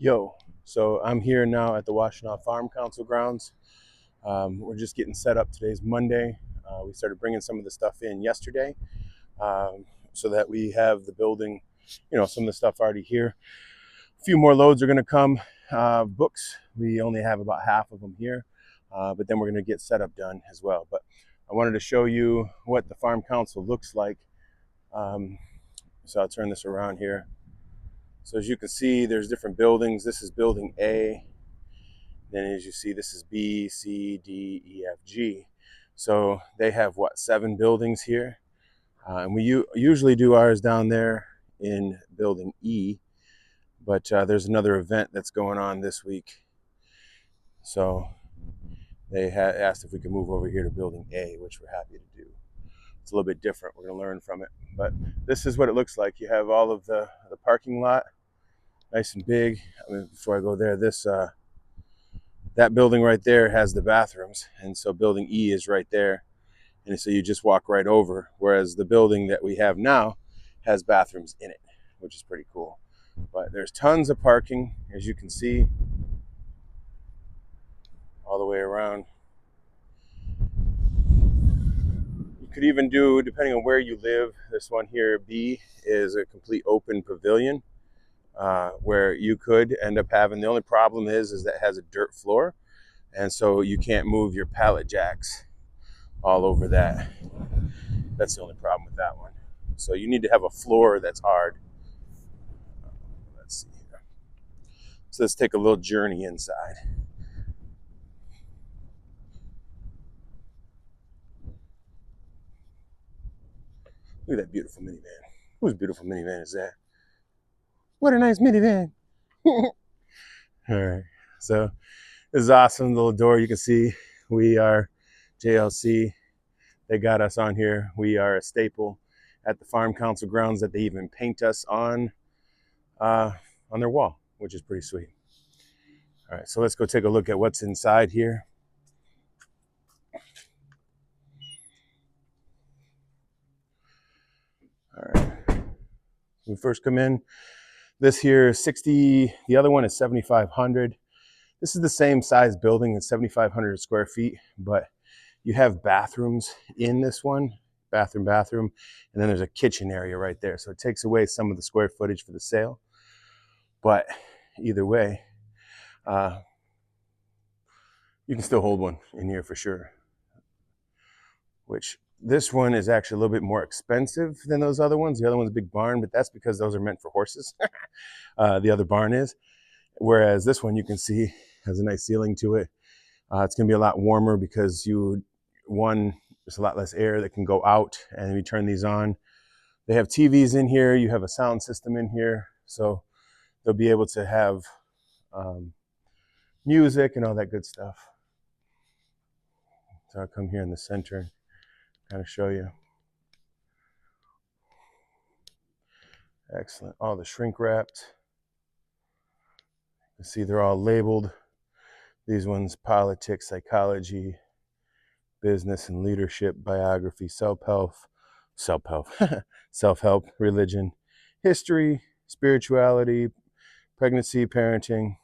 Yo, so I'm here now at the Washtenaw Farm Council grounds. We're just getting set up. Today's Monday. We started bringing some of the stuff in yesterday so that we have the building, some of the stuff already here. A few more loads are going to come. Books, we only have about half of them here, but then we're going to get setup done as well. But I wanted to show you what the Farm Council looks like. So I'll turn this around here. So as you can see, there's different buildings. This is building A. Then as you see, this is B, C, D, E, F, G. So they have, 7 buildings here? And we usually do ours down there in building E. But there's another event that's going on this week. So they asked if we could move over here to building A, which we're happy to do. It's a little bit different. We're going to learn from it. But this is what it looks like. You have all of the parking lot, nice and big. Before I go there, that building right there has the bathrooms. And so building E is right there. And so you just walk right over. Whereas the building that we have now has bathrooms in it, which is pretty cool. But there's tons of parking, as you can see, all the way around. You could even do, depending on where you live, this one here, B, is a complete open pavilion where you could end up having, the only problem is that it has a dirt floor. And so you can't move your pallet jacks all over that. That's the only problem with that one. So you need to have a floor that's hard. Let's see here. So let's take a little journey inside. Look at that beautiful minivan. Whose beautiful minivan is that? What a nice minivan. All right. So this is awesome. The little door, you can see we are JLC. They got us on here. We are a staple at the Farm Council grounds that they even paint us on their wall, which is pretty sweet. All right, so let's go take a look at what's inside here. All right, when we first come in, this here is 60, the other one is 7,500. This is the same size building, it's 7,500 square feet, but you have bathrooms in this one, bathroom, and then there's a kitchen area right there. So it takes away some of the square footage for the sale. But either way, you can still hold one in here for sure. Which this one is actually a little bit more expensive than those other ones. The other one's a big barn, but that's because those are meant for horses. The other barn is. Whereas this one, you can see, has a nice ceiling to it. It's going to be a lot warmer because there's a lot less air that can go out, and we turn these on. They have TVs in here. You have a sound system in here. So they'll be able to have music and all that good stuff. So I'll come here in the center and kind of show you. Excellent. All the shrink wrapped. You can see they're all labeled. These ones, politics, psychology, business and leadership, biography, self-help, religion, history, spirituality, pregnancy, parenting.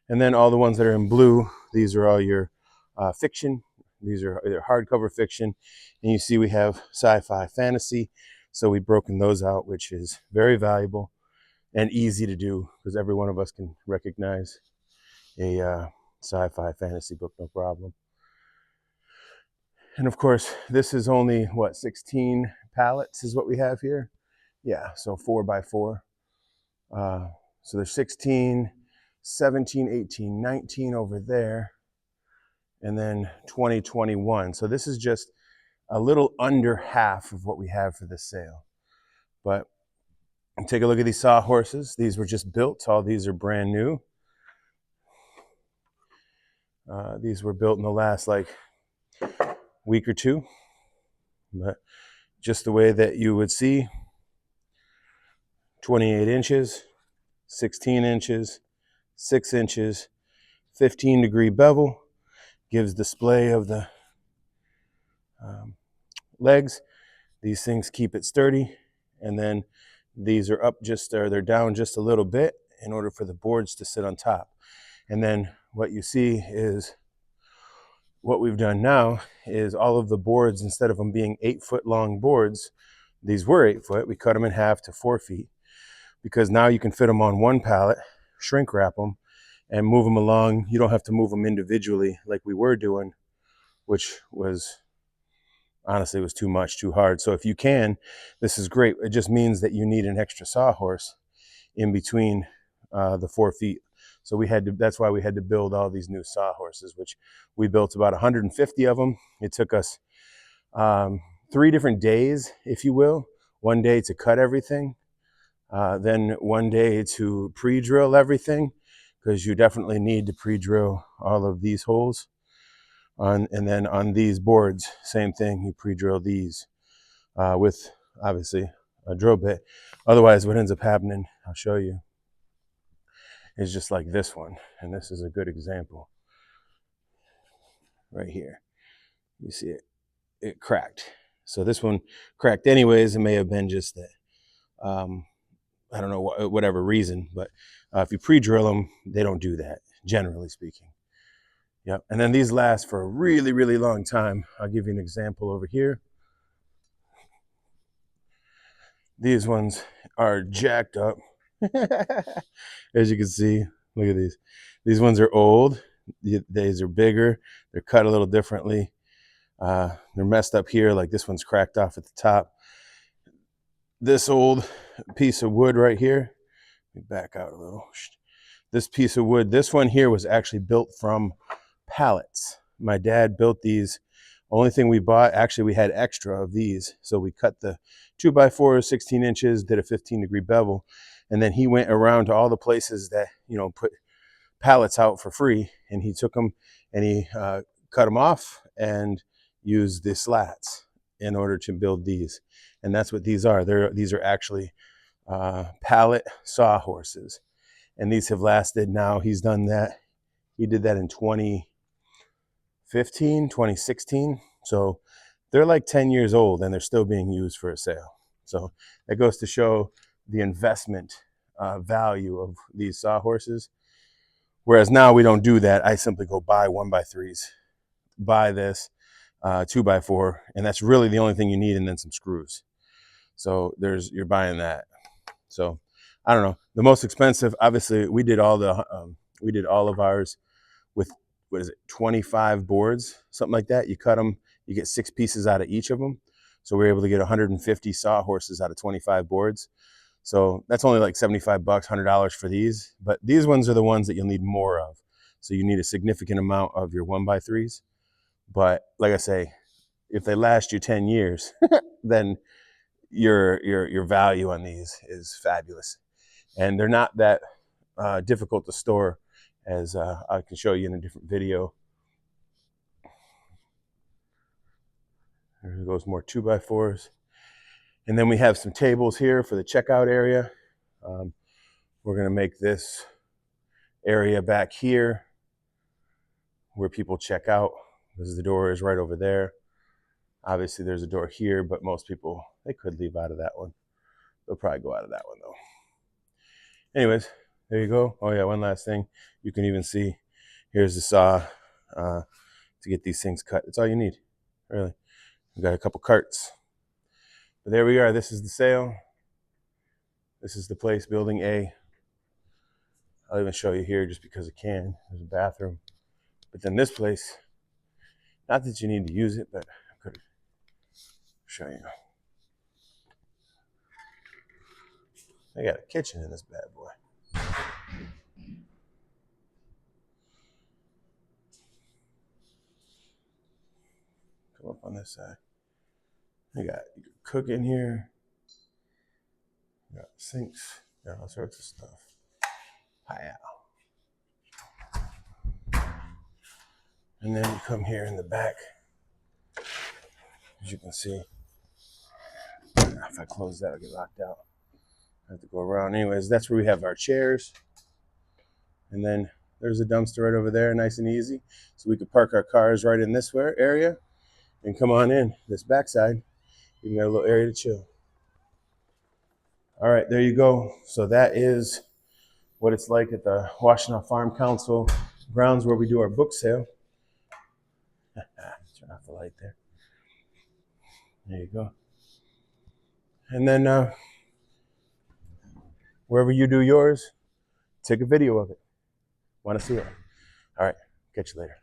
And then all the ones that are in blue, these are all your fiction. These are either hardcover fiction. And you see we have sci-fi, fantasy. So we've broken those out, which is very valuable and easy to do because every one of us can recognize a sci-fi fantasy book, no problem. And of course, this is only, 16 pallets is what we have here? Yeah, so 4x4. So there's 16, 17, 18, 19 over there, and then 20, 21. So this is just a little under half of what we have for this sale. But take a look at these sawhorses. These were just built. All these are brand new. These were built in the last week or two, but just the way that you would see. 28 inches, 16 inches, 6 inches, 15-degree bevel, gives display of the legs. These things keep it sturdy, and then these are up they're down just a little bit, in order for the boards to sit on top. And then what you see is what we've done now is all of the boards, instead of them being 8-foot long boards, these were 8 foot, we cut them in half to 4 feet, because now you can fit them on one pallet, shrink wrap them, and move them along. You don't have to move them individually like we were doing, which was, honestly, was too much, too hard. So if you can, this is great. It just means that you need an extra sawhorse in between the 4 feet. So we had to, that's why we had to build all these new sawhorses, which we built about 150 of them. It took us 3 different days, if you will. One day to cut everything, then one day to pre-drill everything, because you definitely need to pre-drill all of these holes. And then on these boards, same thing, you pre-drill these with, obviously, a drill bit. Otherwise, what ends up happening, I'll show you, is just like this one. And this is a good example right here. You see it, it cracked. So this one cracked anyways. It may have been just that, I don't know, whatever reason, but if you pre-drill them, they don't do that, generally speaking. Yep. And then these last for a really, really long time. I'll give you an example over here. These ones are jacked up. As you can see, look at these. These ones are old. These are bigger. They're cut a little differently. They're messed up here. Like this one's cracked off at the top. This old piece of wood right here, let me back out a little. This piece of wood, this one here was actually built from pallets. My dad built these. Only thing we bought, actually we had extra of these. So we cut the 2x4, 16 inches, did a 15-degree bevel. And then he went around to all the places that, you know, put pallets out for free. And he took them and he cut them off and used the slats in order to build these. And that's what these are. These are actually pallet sawhorses. And these have lasted now, he's done that. He did that in 2015, 2016. So they're like 10 years old and they're still being used for a sale. So that goes to show the investment value of these sawhorses. Whereas now we don't do that. I simply go buy 1x3s, buy this 2x4, and that's really the only thing you need, and then some screws. So you're buying that. So I don't know. The most expensive, obviously, we did all of ours with, what is it, 25 boards, something like that. You cut them, you get 6 pieces out of each of them. So we were able to get 150 sawhorses out of 25 boards. So that's only like $75, $100 for these. But these ones are the ones that you'll need more of. So you need a significant amount of your 1x3s. But like I say, if they last you 10 years, then your value on these is fabulous. And they're not that difficult to store, as I can show you in a different video. There goes more 2x4s. And then we have some tables here for the checkout area. We're going to make this area back here where people check out, because the door is right over there. Obviously there's a door here, but most people, they could leave out of that one. They'll probably go out of that one though. Anyways, there you go. Oh yeah, one last thing. You can even see, here's the saw to get these things cut. It's all you need, really. We've got a couple carts. But there we are. This is the sale. This is the place, Building A. I'll even show you here just because I can. There's a bathroom. But then this place, not that you need to use it, but I could show you. They got a kitchen in this bad boy. Come up on this side. You can cook in here. You got sinks. Got all sorts of stuff. Hi-ow. And then you come here in the back. As you can see, if I close that, I'll get locked out. I have to go around. Anyways, that's where we have our chairs. And then there's a dumpster right over there, nice and easy. So we could park our cars right in this area and come on in this backside. You can get a little area to chill. All right, there you go. So that is what it's like at the Washtenaw Farm Council grounds where we do our book sale. Turn off the light there. There you go. And then wherever you do yours, take a video of it. Want to see it? All right, catch you later.